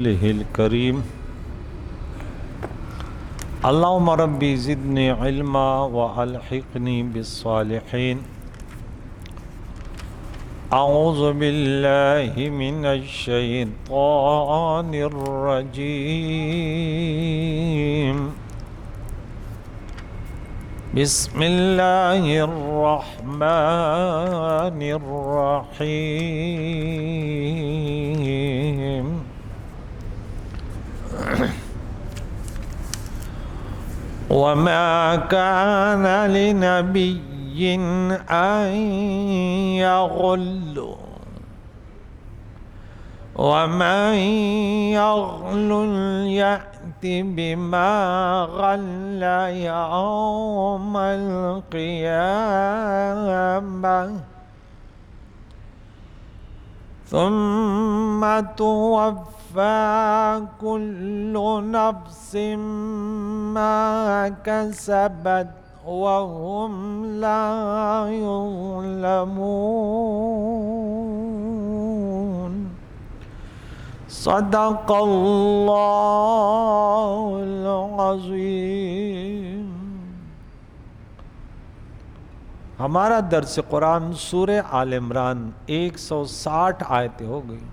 الكريم اللهم ربي زدني علما وألحقني بالصالحين أعوذ بالله من الشيطان الرجيم بسم الله الرحمن الرحيم وما كان لنبي أن يغل ومن يغل يأت بما غل يوم القيامة ثم توفى كل نفس ما كسبت وهم لا يظلمون صدق اللہ العظیم۔ ہمارا درس قرآن سورہ آل عمران 160 آیتیں ہو گئی۔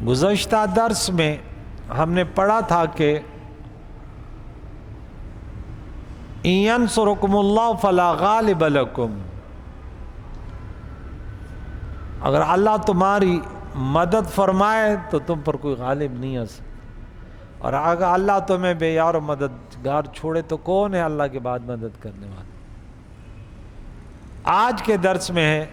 گزشتہ درس میں ہم نے پڑھا تھا کہ إِن يَنْصُرْكُمُ اللَّهُ فَلَا غَالِبَ لَكُمْ، اگر اللہ تمہاری مدد فرمائے تو تم پر کوئی غالب نہیں آ سکتا، اور اگر اللہ تمہیں بے یار و مددگار چھوڑے تو کون ہے اللہ کے بعد مدد کرنے والا۔ آج کے درس میں ہے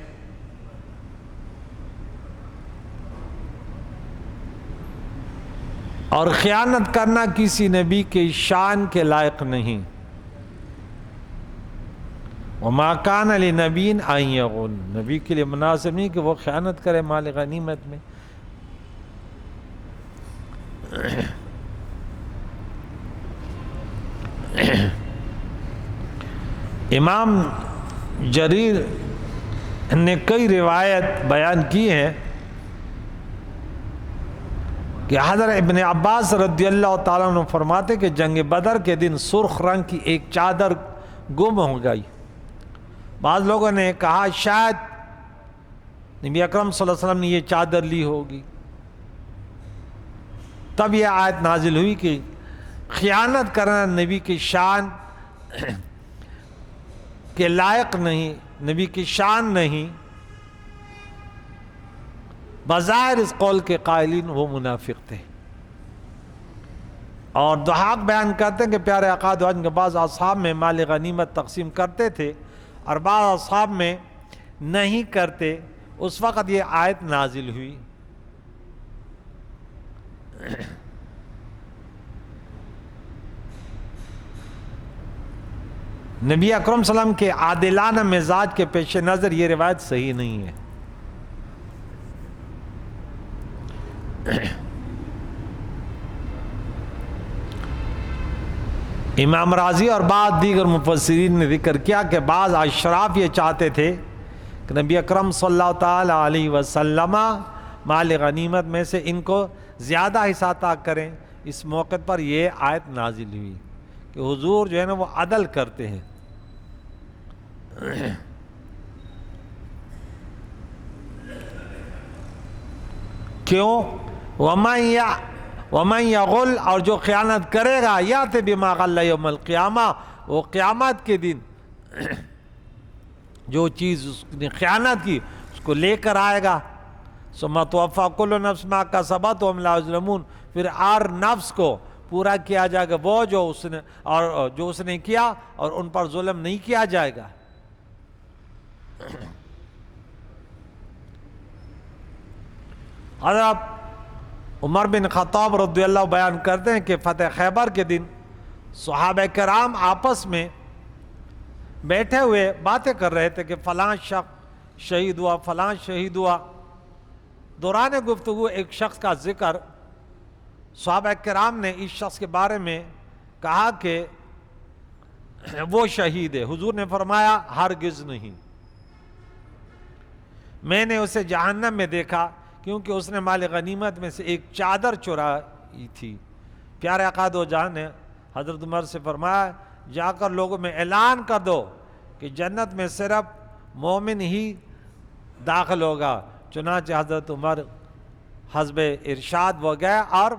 اور خیانت کرنا کسی نبی کے شان کے لائق نہیں۔ وَمَا كَانَ لِنَبِيٍّ أَن يَغُلَّ، نبی کے لیے مناسب نہیں کہ وہ خیانت کرے مال غنیمت میں۔ امام جریر نے کئی روایت بیان کی ہیں کہ حضرت ابن عباس رضی اللہ تعالیٰ عنہ فرماتے کہ جنگ بدر کے دن سرخ رنگ کی ایک چادر گم ہو گئی۔ بعض لوگوں نے کہا شاید نبی اکرم صلی اللہ علیہ وسلم نے یہ چادر لی ہوگی۔ تب یہ آیت نازل ہوئی کہ خیانت کرنا نبی کی شان کے لائق نہیں، نبی کی شان نہیں۔ بظاہر اس قول کے قائلین وہ منافق تھے، اور ضحاک بیان کرتے ہیں کہ پیارے آقا دو کے بعض اصحاب میں مال غنیمت تقسیم کرتے تھے اور بعض اصحاب میں نہیں کرتے۔ اس وقت یہ آیت نازل ہوئی۔ نبی اکرم صلی اللہ علیہ وسلم کے عادلانہ مزاج کے پیش نظر یہ روایت صحیح نہیں ہے۔ امام راضی اور بعض دیگر مفسرین نے ذکر کیا کہ بعض اشراف یہ چاہتے تھے کہ نبی اکرم صلی اللہ تعالیٰ علیہ وسلم مال غنیمت میں سے ان کو زیادہ حصہ عطا کریں۔ اس موقع پر یہ آیت نازل ہوئی کہ حضور جو ہے نا وہ عدل کرتے ہیں۔ کیوں؟ وَمَنْ يَغُلْ، اور جو خیانت کرے گا یَأْتِ بِمَا غَلَّ يَوْمَ الْقِیَامَةِ، وہ قیامت کے دن جو چیز اس نے خیانت کی اس کو لے کر آئے گا۔ ثُمَّ تُوَفَّىٰ كُلُّ نَفْسٍ مَا كَسَبَتْ وَهُمْ لَا يُظْلَمُونَ، پھر ہر نفس کو پورا کیا جائے گا وہ جو اس نے کیا، اور ان پر ظلم نہیں کیا جائے گا۔ حضرت عمر بن خطاب رضی اللہ بیان کرتے ہیں کہ فتح خیبر کے دن صحابہ کرام آپس میں بیٹھے ہوئے باتیں کر رہے تھے کہ فلاں شخص شہید ہوا، فلاں شہید ہوا۔ دوران گفتگو ایک شخص کا ذکر صحابہ کرام نے اس شخص کے بارے میں کہا کہ وہ شہید ہے۔ حضور نے فرمایا ہرگز نہیں، میں نے اسے جہنم میں دیکھا کیونکہ اس نے مال غنیمت میں سے ایک چادر چرائی تھی۔ پیارے آقا دو جہان نے حضرت عمر سے فرمایا جا کر لوگوں میں اعلان کر دو کہ جنت میں صرف مومن ہی داخل ہوگا۔ چنانچہ حضرت عمر حسب ارشاد وہ گئے اور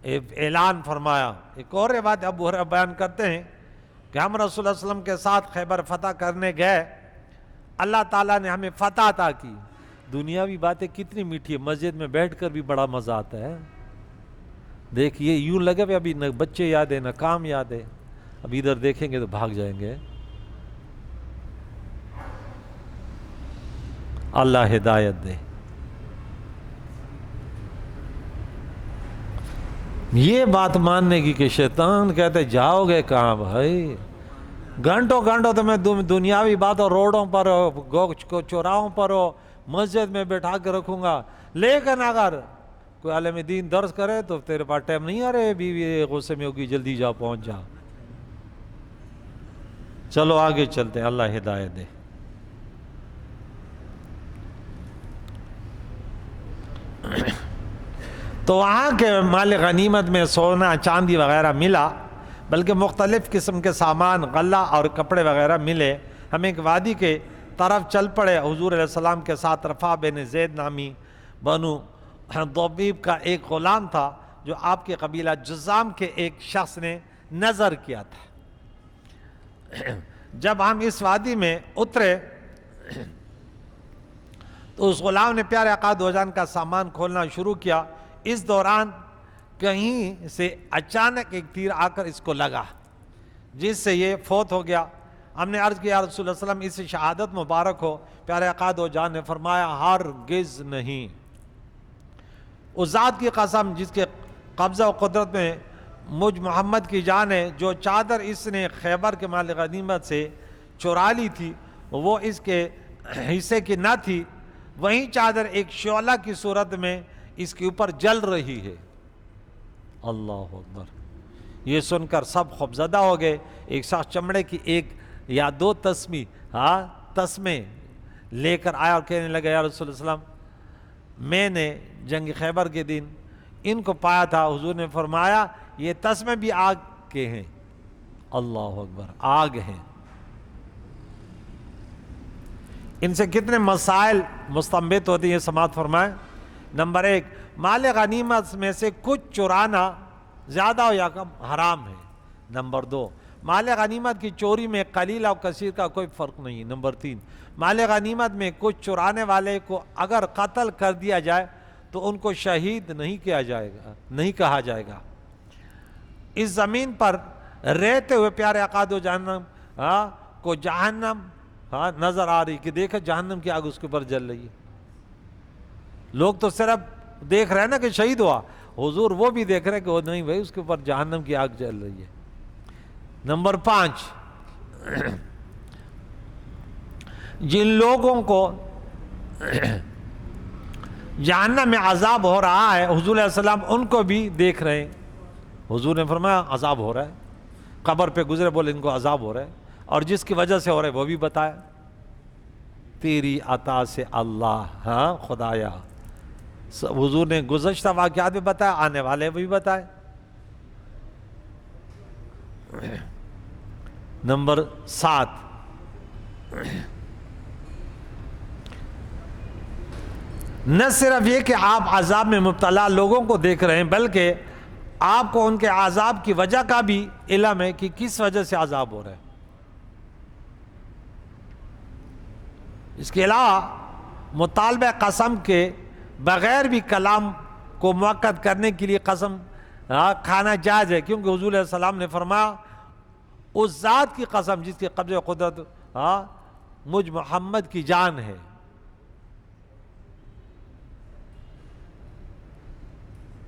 اعلان فرمایا۔ ایک اور روایت ابو ہریرہ بیان کرتے ہیں کہ ہم رسول اللہ علیہ وسلم کے ساتھ خیبر فتح کرنے گئے، اللہ تعالیٰ نے ہمیں فتح عطا کی۔ دنیاوی باتیں کتنی میٹھی ہے، مسجد میں بیٹھ کر بھی بڑا مزہ آتا ہے۔ دیکھیے یوں لگے ابھی نہ بچے یاد ہے نہ کام یاد ہے، اب ادھر دیکھیں گے تو بھاگ جائیں گے۔ اللہ ہدایت دے۔ یہ بات ماننے کی کہ شیطان کہتے جاؤ گے کہاں بھائی، گھنٹوں گھنٹوں تو میں دنیاوی باتوں روڈوں پر ہو، چوراہوں پر ہو، مسجد میں بٹھا کے رکھوں گا، لیکن اگر کوئی عالم دین درس کرے تو تیرے پاس ٹائم نہیں، ارے بیوی غصے میں ہوگی جلدی جا پہنچ جا۔ چلو آگے چلتے ہیں، اللہ ہدایت دے۔ تو وہاں کے مال غنیمت میں سونا چاندی وغیرہ ملا، بلکہ مختلف قسم کے سامان غلہ اور کپڑے وغیرہ ملے۔ ہم ایک وادی کے طرف چل پڑے۔ حضور علیہ السلام کے ساتھ رفاع بن زید نامی بنو ضبیب کا ایک غلام تھا جو آپ کے قبیلہ جذام کے ایک شخص نے نظر کیا تھا۔ جب ہم اس وادی میں اترے تو اس غلام نے پیارے آقا دو جان کا سامان کھولنا شروع کیا۔ اس دوران کہیں سے اچانک ایک تیر آ کر اس کو لگا جس سے یہ فوت ہو گیا۔ ہم نے عرض کیا رسول اللہ صلی اللہ علیہ وسلم اس شہادت مبارک ہو۔ پیارے آقا دو جان نے فرمایا ہرگز نہیں، اس ذات کی قسم جس کے قبضہ و قدرت میں مجھ محمد کی جان ہے، جو چادر اس نے خیبر کے مال غنیمت سے چرا لی تھی وہ اس کے حصے کی نہ تھی، وہیں چادر ایک شعلہ کی صورت میں اس کے اوپر جل رہی ہے۔ اللہ اکبر۔ یہ سن کر سب خوفزدہ ہو گئے۔ ایک شخص چمڑے کی ایک یا دو تسمے لے کر آیا اور کہنے لگا یا رسول اللہ صلی اللہ علیہ وسلم، میں نے جنگ خیبر کے دن ان کو پایا تھا۔ حضور نے فرمایا یہ تسمے بھی آگ کے ہیں۔ اللہ اکبر، آگ ہیں۔ ان سے کتنے مسائل مستنبط ہوتی ہیں، سماعت فرمائیں۔ نمبر 1، مال غنیمت میں سے کچھ چرانا زیادہ ہو یا کم حرام ہے۔ نمبر 2، مال غنیمت کی چوری میں قلیل اور کثیر کا کوئی فرق نہیں۔ نمبر 3، مال غنیمت میں کچھ چرانے والے کو اگر قتل کر دیا جائے تو ان کو شہید نہیں کہا جائے گا۔ اس زمین پر رہتے ہوئے پیارے آقا دو جہنم کو جہنم نظر آ رہی کہ دیکھا جہنم کی آگ اس کے اوپر جل رہی ہے۔ لوگ تو صرف دیکھ رہے ہیں نا کہ شہید ہوا، حضور وہ بھی دیکھ رہے کہ وہ نہیں بھائی اس کے اوپر جہنم کی آگ جل رہی ہے۔ نمبر 5، جن لوگوں کو جہنم میں عذاب ہو رہا ہے حضور علیہ السلام ان کو بھی دیکھ رہے ہیں۔ حضور نے فرمایا عذاب ہو رہا ہے، قبر پہ گزرے بولے ان کو عذاب ہو رہا ہے، اور جس کی وجہ سے ہو رہا ہے وہ بھی بتایا۔ تیری عطا سے اللہ، خدایا۔ حضور نے گزشتہ واقعات بھی بتایا، آنے والے بھی بتائے۔ نمبر 7، نہ صرف یہ کہ آپ عذاب میں مبتلا لوگوں کو دیکھ رہے ہیں بلکہ آپ کو ان کے عذاب کی وجہ کا بھی علم ہے کہ کس وجہ سے عذاب ہو رہا ہے۔ اس کے علاوہ مطالبہ قسم کے بغیر بھی کلام کو مؤکد کرنے کے لیے قسم کھانا جائز ہے، کیونکہ حضور علیہ السلام نے فرمایا اس ذات کی قسم جس کے قبضہ قدرت مجھ محمد کی جان ہے۔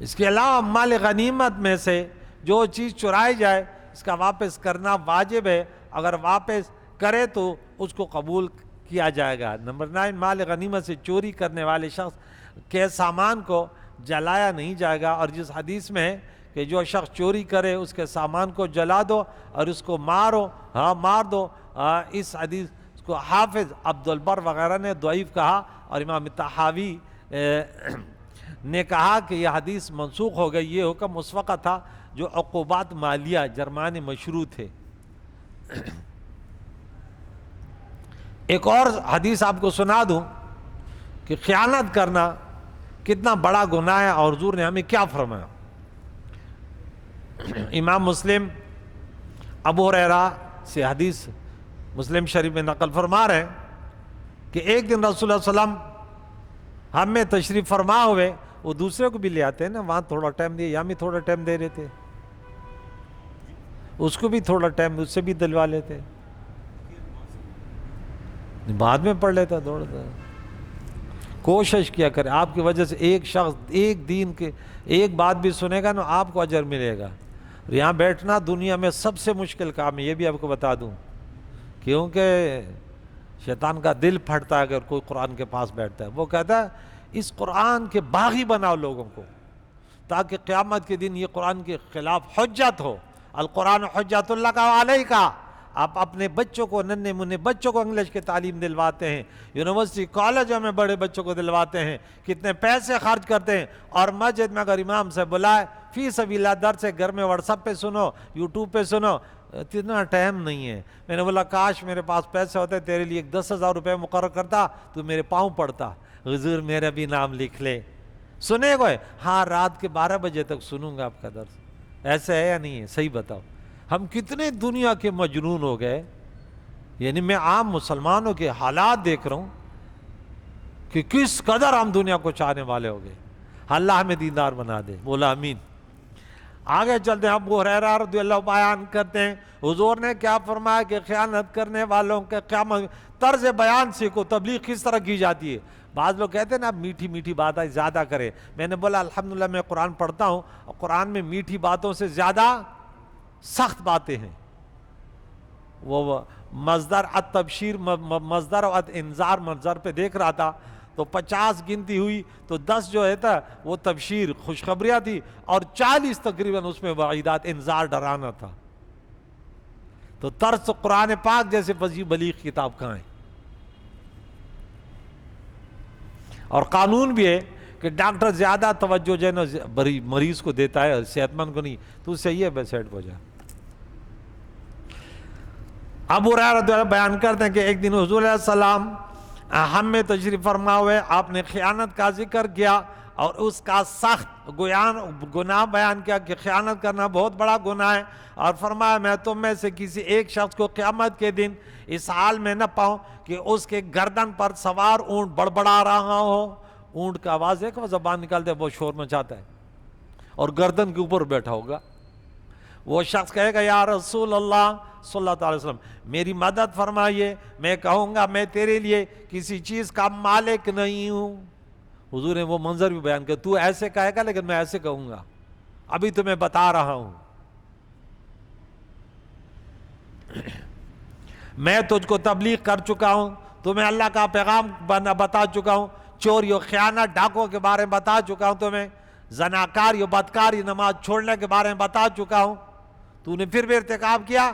اس کے علاوہ مال غنیمت میں سے جو چیز چرائی جائے اس کا واپس کرنا واجب ہے، اگر واپس کرے تو اس کو قبول کیا جائے گا۔ نمبر 9، مال غنیمت سے چوری کرنے والے شخص کے سامان کو جلایا نہیں جائے گا، اور جس حدیث میں ہے کہ جو شخص چوری کرے اس کے سامان کو جلا دو اور اس کو مار دو۔ اس حدیث کو حافظ عبد البر وغیرہ نے ضعیف کہا، اور امام طحاوی نے کہا کہ یہ حدیث منسوخ ہو گئی. یہ حکم اس وقت تھا جو عقوبات مالیہ جرمانے مشروع تھے. ایک اور حدیث آپ کو سنا دوں کہ خیانت کرنا کتنا بڑا گناہ ہے اور حضور نے ہمیں کیا فرمایا. امام مسلم ابو ہریرہ سے حدیث مسلم شریف میں نقل فرما رہے ہیں کہ ایک دن رسول اللہ صلی اللہ علیہ وسلم ہم میں تشریف فرما ہوئے. وہ دوسرے کو بھی لے آتے ہیں نا, وہاں تھوڑا ٹائم دے, یہاں بھی تھوڑا ٹائم دے رہے تھے, اس کو بھی تھوڑا ٹائم اس سے بھی دلوا لیتے, بعد میں پڑھ لیتا دوڑتا. کوشش کیا کرے, آپ کی وجہ سے ایک شخص ایک دین کے ایک بات بھی سنے گا نا, آپ کو اجر ملے گا. یہاں بیٹھنا دنیا میں سب سے مشکل کام ہے, یہ بھی آپ کو بتا دوں, کیونکہ شیطان کا دل پھٹتا ہے اگر کوئی قرآن کے پاس بیٹھتا ہے. وہ کہتا ہے اس قرآن کے باغی بناؤ لوگوں کو, تاکہ قیامت کے دن یہ قرآن کے خلاف حجت ہو. القرآن حجت اللہ کا علیہ کا. آپ اپنے بچوں کو, ننھے منھے بچوں کو انگلش کی تعلیم دلواتے ہیں, یونیورسٹی کالجوں میں بڑے بچوں کو دلواتے ہیں, کتنے پیسے خرچ کرتے ہیں, اور مسجد میں اگر امام سے بلائے فی سبیل اللہ درس گھر میں واٹس ایپ پہ سنو, یوٹیوب پہ سنو. اتنا ٹائم نہیں ہے. میں نے بولا کاش میرے پاس پیسے ہوتے, تیرے لیے 10,000 روپے مقرر کرتا, تو میرے پاؤں پڑتا, حضور میرا بھی نام لکھ لے. سنے گو, ہاں رات کے 12 بجے تک سنوں گا آپ کا درس. ایسے ہے یا نہیں ہے؟ صحیح بتاؤ. ہم کتنے دنیا کے مجنون ہو گئے. یعنی میں عام مسلمانوں کے حالات دیکھ رہا ہوں کہ کس قدر ہم دنیا کو چاہنے والے ہو گئے. اللہ ہمیں دیندار بنا دے, بولا آمین. آگے چلتے ہیں. ابو ہریرہ رضی اللہ بیان کرتے ہیں حضور نے کیا فرمایا کہ خیانت کرنے والوں کے قیامت طرز بیان سیکھو, تبلیغ کس طرح کی جاتی ہے. بعض لوگ کہتے ہیں نا میٹھی میٹھی باتیں زیادہ کرے. میں نے بولا الحمدللہ میں قرآن پڑھتا ہوں, اور قرآن میں میٹھی باتوں سے زیادہ سخت باتیں ہیں. وہ مصدر التبشیر, مصدر اور انذار منظر پہ دیکھ رہا تھا تو 50 گنتی ہوئی تو 10 جو ہے تھا وہ تبشیر خوشخبریاں تھی, اور 40 تقریباً اس میں وعیدات انذار ڈرانا تھا. تو طرز قرآن پاک جیسے بلیغ کتاب کہاں ہے. اور قانون بھی ہے کہ ڈاکٹر زیادہ توجہ جو ہے نا مریض کو دیتا ہے, صحت مند کو نہیں. تو صحیح ہے, سیٹ ہو جا. ابو ہریرہ رضی اللہ بیان کرتے ہیں کہ ایک دن حضور علیہ السلام ہم میں تشریف فرما ہوئے, آپ نے خیانت کا ذکر کیا اور اس کا سخت گناہ بیان کیا کہ خیانت کرنا بہت بڑا گناہ ہے, اور فرمایا میں تم میں سے کسی ایک شخص کو قیامت کے دن اس حال میں نہ پاؤں کہ اس کے گردن پر سوار اونٹ بڑبڑا رہا ہو. اونٹ کا آواز ہے کہ وہ زبان نکالتے وہ شور مچاتا ہے, اور گردن کے اوپر بیٹھا ہوگا. وہ شخص کہے گا یا رسول اللہ صلی اللہ علیہ وسلم میری مدد فرمائیے. میں کہوں گا میں تیرے لیے کسی چیز کا مالک نہیں ہوں. حضور نے وہ منظر بھی بیان کیا, تو ایسے کہے گا لیکن میں ایسے کہوں گا, ابھی تمہیں بتا رہا ہوں. میں تجھ کو تبلیغ کر چکا ہوں, تمہیں اللہ کا پیغام بتا چکا ہوں, چوری و خیانت ڈاکوں کے بارے میں بتا چکا ہوں, تمہیں زناکاری و بدکاری نماز چھوڑنے کے بارے میں بتا چکا ہوں, تو نے پھر بھی ارتکاب کیا.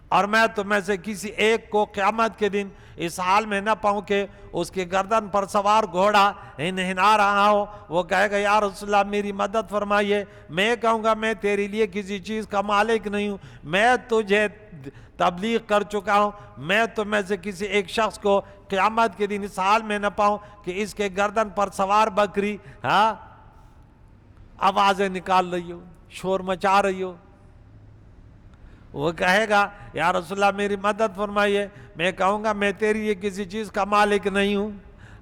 اور میں تم میں سے کسی ایک کو قیامت کے دن اس حال میں نہ پاؤں کہ اس کے گردن پر سوار گھوڑا ہنہنا رہا ہو. وہ کہے گا یا رسول اللہ میری مدد فرمائیے. میں کہوں گا میں تیرے لیے کسی چیز کا مالک نہیں ہوں, میں تجھے تبلیغ کر چکا ہوں. میں تم میں سے کسی ایک شخص کو قیامت کے دن اس حال میں نہ پاؤں کہ اس کے گردن پر سوار بکری آوازیں نکال رہی ہو, شور مچا رہی ہو. وہ کہے گا یا رسول اللہ میری مدد فرمائیے. میں کہوں گا میں تیری لیے کسی چیز کا مالک نہیں ہوں.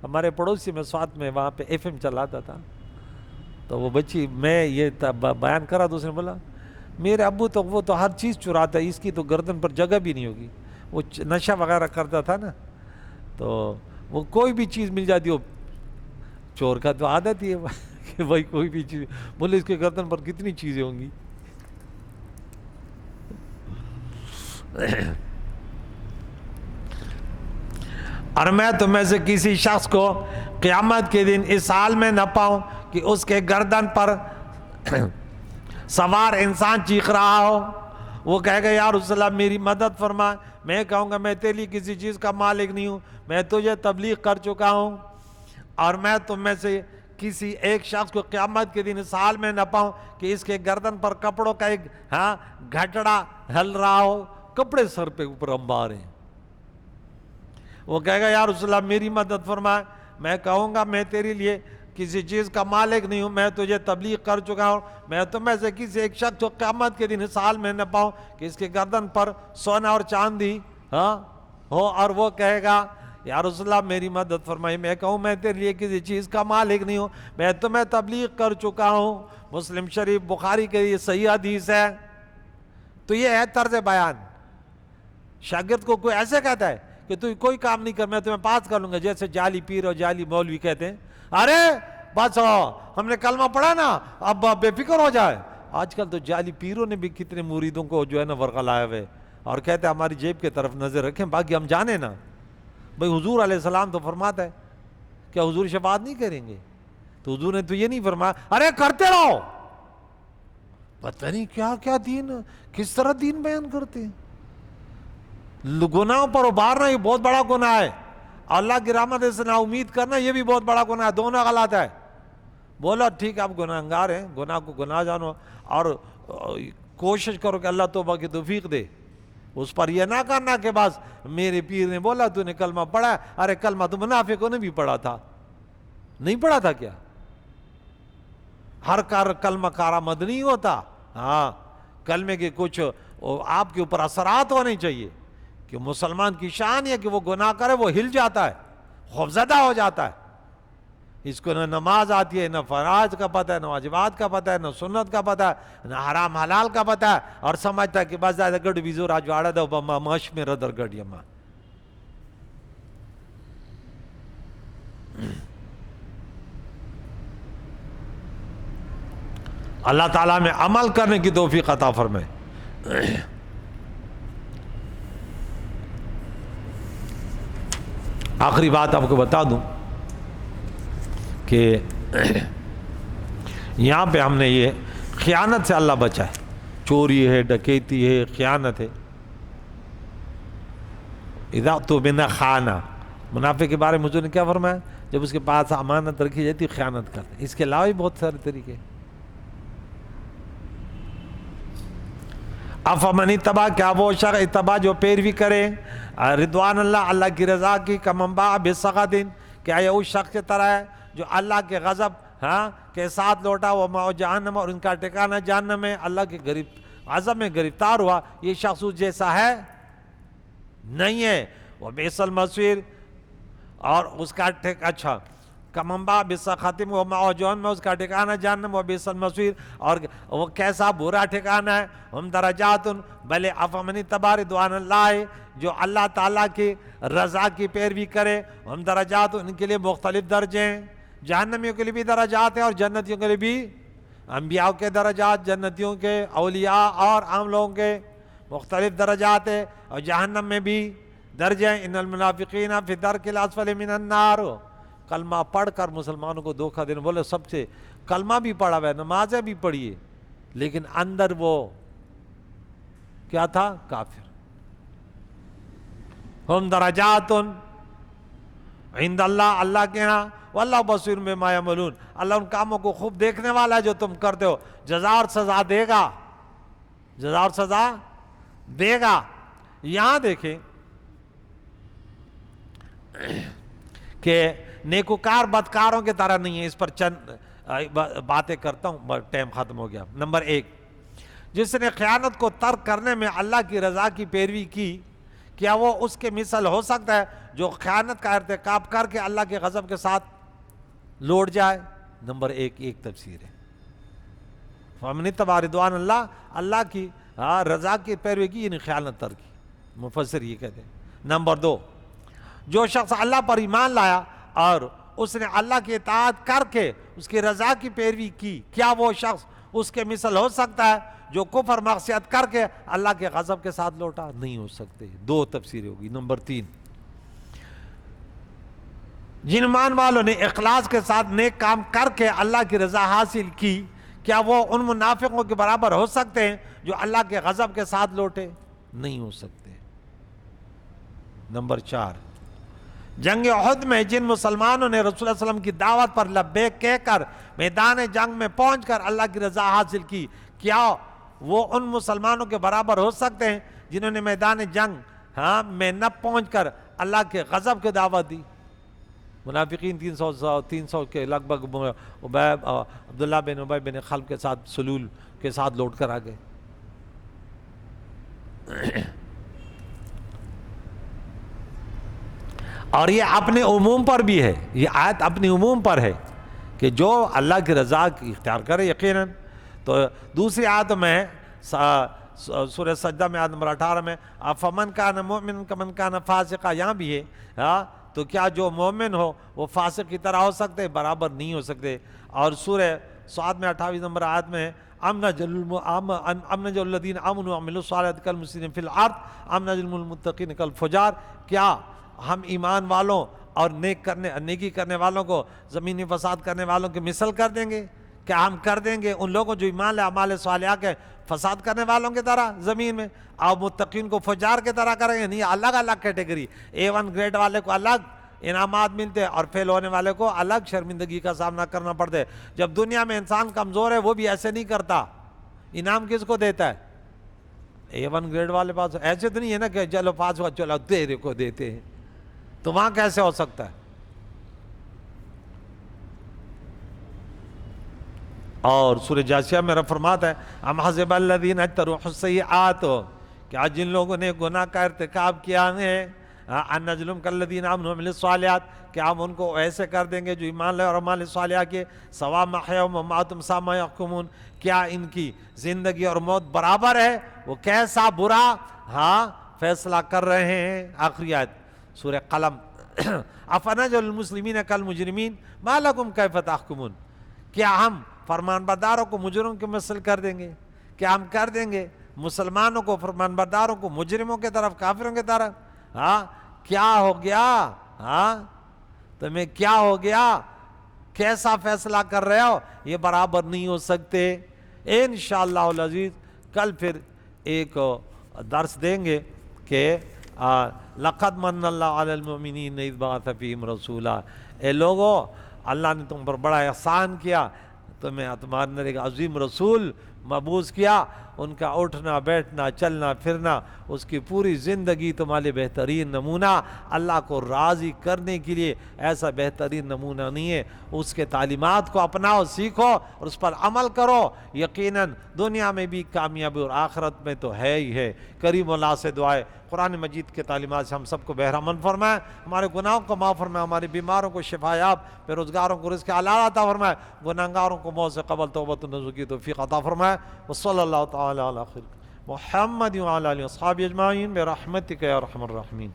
ہمارے پڑوسی میں ساتھ میں وہاں پہ FM چلاتا تھا, تو وہ بچی میں یہ بیان کرا تو اس نے بولا میرے ابو تو وہ تو ہر چیز چراتا ہے, اس کی تو گردن پر جگہ بھی نہیں ہوگی. وہ نشہ وغیرہ کرتا تھا نا, تو وہ کوئی بھی چیز مل جاتی ہو, چور کا تو عادت ہی ہے کہ بھائی کوئی بھی چیز, بولے اس کے گردن پر کتنی چیزیں ہوں گی. اور میں تم میں سے کسی شخص کو قیامت کے دن اس حال میں نہ پاؤں کہ اس کے گردن پر سوار انسان چیخ رہا ہو. وہ کہے گا یا رسول اللہ میری مدد فرما. میں کہوں گا میں تیرے لیے کسی چیز کا مالک نہیں ہوں، میں تجھے تبلیغ کر چکا ہوں، اور میں تم میں سے کسی ایک شخص کو قیامت کے دن اس حال میں نہ پاؤں کہ اس کے گردن پر کپڑوں کا ایک گھٹڑا ہل رہا ہو، کپڑے سر پہ اوپر انبار ہیں۔ وہ کہے گا یا رسول اللہ میری مدد فرمائے، میں کہوں گا میں تیرے لیے کسی چیز کا مالک نہیں ہوں، میں تجھے تبلیغ کر چکا ہوں، میں تم میں سے کسی ایک شخص کو قیامت کے دن اس حال میں نہ پاؤں کہ اس کے گردن پر سونا اور چاندی ہو، اور وہ کہے گا یا رسول اللہ میری مدد فرمائی، میں کہوں میں تیرے لیے کسی چیز کا مالک نہیں ہوں، میں تمہیں تبلیغ کر چکا ہوں۔ مسلم شریف بخاری کے یہ صحیح حدیث ہے۔ تو یہ ہے طرز بیان۔ شاگرد کو کوئی ایسے کہتا ہے کہ تو کوئی کام نہیں کر، میں تمہیں پاس کر لوں گا، جیسے جعلی پیر اور جعلی مولوی کہتے ہیں ارے بس ہم نے کلمہ پڑھا نا اب بے فکر ہو جائے۔ آج کل تو جعلی پیروں نے بھی کتنے مریدوں کو جو ہے نا ورغلائے ہوئے، اور کہتے ہیں ہماری جیب کے طرف نظر رکھیں باقی ہم جانے نا۔ بھئی حضور علیہ السلام تو فرماتا ہے کیا حضور شفاعت نہیں کریں گے؟ تو حضور نے تو یہ نہیں فرمایا ارے کرتے رہو۔ پتہ نہیں کیا کیا دین، کس طرح دین بیان کرتے ہیں۔ گناہوں پر ابھارنا یہ بہت بڑا گناہ ہے، اللہ کی رحمت سے نا امید کرنا یہ بھی بہت بڑا گناہ ہے، دونوں غلط ہے۔ بولا ٹھیک ہے آپ گناہگار ہیں، گناہ کو گناہ جانو اور کوشش کرو کہ اللہ توبہ کی توفیق دے۔ اس پر یہ نہ کرنا کہ بس میرے پیر نے بولا تو نے کلمہ پڑھا ہے، ارے کلمہ تو منافقوں نے بھی پڑھا تھا، نہیں پڑھا تھا کیا؟ ہر کلمہ کارآمد نہیں ہوتا، کلمے کے کچھ آپ کے اوپر اثرات ہونے چاہیے کہ مسلمان کی شان ہے کہ وہ گناہ کرے وہ ہل جاتا ہے، خوفزدہ ہو جاتا ہے۔ اس کو نہ نماز آتی ہے، نہ فرائض کا پتہ ہے، نہ واجبات کا پتہ ہے، نہ سنت کا پتہ ہے، نہ حرام حلال کا پتہ ہے، اور سمجھتا ہے کہ بس زیادہ گڑ بیزو راجواڑا دا بما مش میں ردر گڑ یما۔ اللہ تعالیٰ میں عمل کرنے کی توفیق عطا فرمائے۔ آخری بات آپ کو بتا دوں کہ یہاں پہ ہم نے یہ خیانت سے اللہ بچائے، چوری ہے، ڈکیتی ہے، خیانت ہے۔ اذا اؤتمن خان، منافق کے بارے میں حضور نے کیا فرمایا؟ جب اس کے پاس امانت رکھی جاتی خیانت کرتے۔ اس کے علاوہ بھی بہت سارے طریقے۔ افمن اتبع، کیا وہ شخص اتبع جو پیروی کرے رضوان اللہ، اللہ کی رضا کی، کمن باء بسخط، کیا یہ اس شخص کی طرح ہے جو اللہ کے غضب کے ساتھ لوٹا، ومأوہ جہنم، اور ان کا ٹھکانہ جہنم ہے، اللہ کے غضب میں گرفتار ہوا، یہ شخص اس جیسا ہے نہیں ہے۔ وبئس المصیر، اور اس کا اچھا کمن باء بسخط ومأوہ جہنم، اس کا ٹھکانہ جہنم، وبئس المصیر، اور وہ کیسا برا ٹھکانہ ہے۔ ہم درجات، بلے افمن اتبع رضوان اللہ، جو اللہ تعالیٰ کی رضا کی پیروی کرے، ہم درجات، ان کے لیے مختلف درجے ہیں، جہنمیوں کے لیے بھی درجات ہیں اور جنتیوں کے لیے بھی، انبیاء کے درجات، جنتیوں کے، اولیاء اور عام لوگوں کے مختلف درجات ہیں، اور جہنم میں بھی درجے ہیں۔ ان المنافقین فی الدرک الاسفل من النار، کلمہ پڑھ کر مسلمانوں کو دھوکہ دینے، بولے سب سے کلمہ بھی پڑھا ہوا ہے، نمازیں بھی پڑھیے، لیکن اندر وہ کیا تھا؟ کافر۔ ہم درجات عند اللہ، اللہ کے ہاں، واللہ بصیر بما یعملون، اللہ ان کاموں کو خوب دیکھنے والا ہے جو تم کرتے ہو، جزا اور سزا دے گا، جزا اور سزا دے گا۔ یہاں دیکھیں کہ نیکوکار بدکاروں کی طرح نہیں ہے۔ اس پر چند باتیں کرتا ہوں، ٹائم ختم ہو گیا۔ نمبر 1، جس نے خیانت کو ترک کرنے میں اللہ کی رضا کی پیروی کی، کیا وہ اس کے مثل ہو سکتا ہے جو خیانت کا ارتکاب کر کے اللہ کے غضب کے ساتھ لوٹ جائے؟ نمبر 1 ایک تفسیر ہے، فمن اتبع رضوان اللہ، اللہ کی رضا کی پیروی کی، یعنی خیانت ترک کی، مفسر یہ کہتے ہیں۔ نمبر 2، جو شخص اللہ پر ایمان لایا اور اس نے اللہ کی اطاعت کر کے اس کی رضا کی پیروی کی، کیا وہ شخص اس کے مثل ہو سکتا ہے جو کفر معصیت کر کے اللہ کے غضب کے ساتھ لوٹا؟ نہیں ہو سکتے۔ 2 تفسیریں ہوگی۔ نمبر 3، جن ایمان والوں نے اخلاص کے ساتھ نیک کام کر کے اللہ کی رضا حاصل کی، کیا وہ ان منافقوں کے برابر ہو سکتے ہیں جو اللہ کے غضب کے ساتھ لوٹے؟ نہیں ہو سکتے۔ نمبر 4، جنگ احد میں جن مسلمانوں نے رسول اللہ علیہ وسلم کی دعوت پر لبیک کہہ کر میدان جنگ میں پہنچ کر اللہ کی رضا حاصل کی، کیا وہ ان مسلمانوں کے برابر ہو سکتے ہیں جنہوں نے میدان جنگ میں نہ پہنچ کر اللہ کے غضب کی دعوت دی؟ منافقین 300 کے لگ بھگ عبداللہ بن ابی بن خلف کے ساتھ سلول کے ساتھ لوٹ کر آگئے۔ اور یہ اپنے عموم پر بھی ہے، یہ آیت اپنی عموم پر ہے کہ جو اللہ کی رضا کی اختیار کرے یقیناً۔ تو دوسری آیت میں سورہ سجدہ میں آیت نمبر 18 میں فمن کان مؤمن کمن کان فاسقا، یہاں بھی ہے تو کیا جو مومن ہو وہ فاسق کی طرح ہو سکتے؟ برابر نہیں ہو سکتے۔ اور سورہ صاد میں 28 نمبر آیت میں ام نجعل الذین آمنوا وعملوا الصالحات کالمفسدین فی الارض ام نجعل المتقین کالفجار، کیا ہم ایمان والوں اور نیکی کرنے والوں کو زمینی فساد کرنے والوں کی مثل کر دیں گے؟ کیا ہم کر دیں گے ان لوگوں جو ایمان لے اعمال صالحہ کے فساد کرنے والوں کی طرح زمین میں، اور متقین کو فجار کی طرح کریں گے؟ نہیں، الگ الگ کیٹیگری، A1 گریڈ والے کو الگ انعامات ملتے اور فیل ہونے والے کو الگ شرمندگی کا سامنا کرنا پڑتا ہے۔ جب دنیا میں انسان کمزور ہے وہ بھی ایسے نہیں کرتا، انعام کس کو دیتا ہے؟ A1 گریڈ والے پاس ایسے تو نہیں ہے نا کہ چلو پاس ہوا چلو تیرے کو دیتے ہیں، تو وہاں کیسے ہو سکتا ہے؟ اور سورہ جاسیہ میں رب فرماتا ہے ام حسب الذین اجترحوا السیئات، کیا جن لوگوں نے گناہ کا ارتکاب کیا ہے ان نجعلہم کالذین آمنوا وعملوا الصالحات، کیا ہم ان کو ایسے کر دیں گے جو ایمان لے اور اعمال صالحہ کے سواء محیاہم ومماتہم ساء ما یحکمون، کیا ان کی زندگی اور موت برابر ہے؟ وہ کیسا برا فیصلہ کر رہے ہیں۔ آخری آیت سورہ قلم افنجعل المسلمین کالمجرمین ما لکم کیف تحکمون، کیا ہم فرمان برداروں کو مجرموں کی مثل کر دیں گے؟ کیا ہم کر دیں گے مسلمانوں کو فرمان برداروں کو مجرموں کی طرف، کافروں کی طرف؟ کیا ہو گیا؟ تمہیں کیا ہو گیا؟ کیسا فیصلہ کر رہے ہو؟ یہ برابر نہیں ہو سکتے۔ انشاءاللہ العزیز کل پھر ایک درس دیں گے کہ لقد من اللہ علی المؤمنین اذ بعث فیہم رسولا، اے لوگو اللہ نے تم پر بڑا احسان کیا، تمہیں تمہارے اندر ایک عظیم رسول مبعوث کیا، ان کا اٹھنا بیٹھنا چلنا پھرنا اس کی پوری زندگی تمہارے بہترین نمونہ، اللہ کو راضی کرنے کے لیے ایسا بہترین نمونہ نہیں ہے۔ اس کے تعلیمات کو اپناؤ، سیکھو اور اس پر عمل کرو، یقیناً دنیا میں بھی کامیابی اور آخرت میں تو ہے ہی ہے۔ کریم اللہ سے دعائے قرآن مجید کے تعلیمات سے ہم سب کو بہرامند فرمائے، ہمارے گناہوں کو معاف فرمائے، ہمارے بیماروں کو شفا یاب، بے روزگاروں کو رزق حلال عطا فرمائے، گناہگاروں کو موت سے قبل توبۃ النصوح کی توفیق عطا فرمائے۔ وصلی اللہ تعالی علی خیر محمد وعلی آلہ وصحبہ اجمعین برحمتک یا ارحم الراحمین۔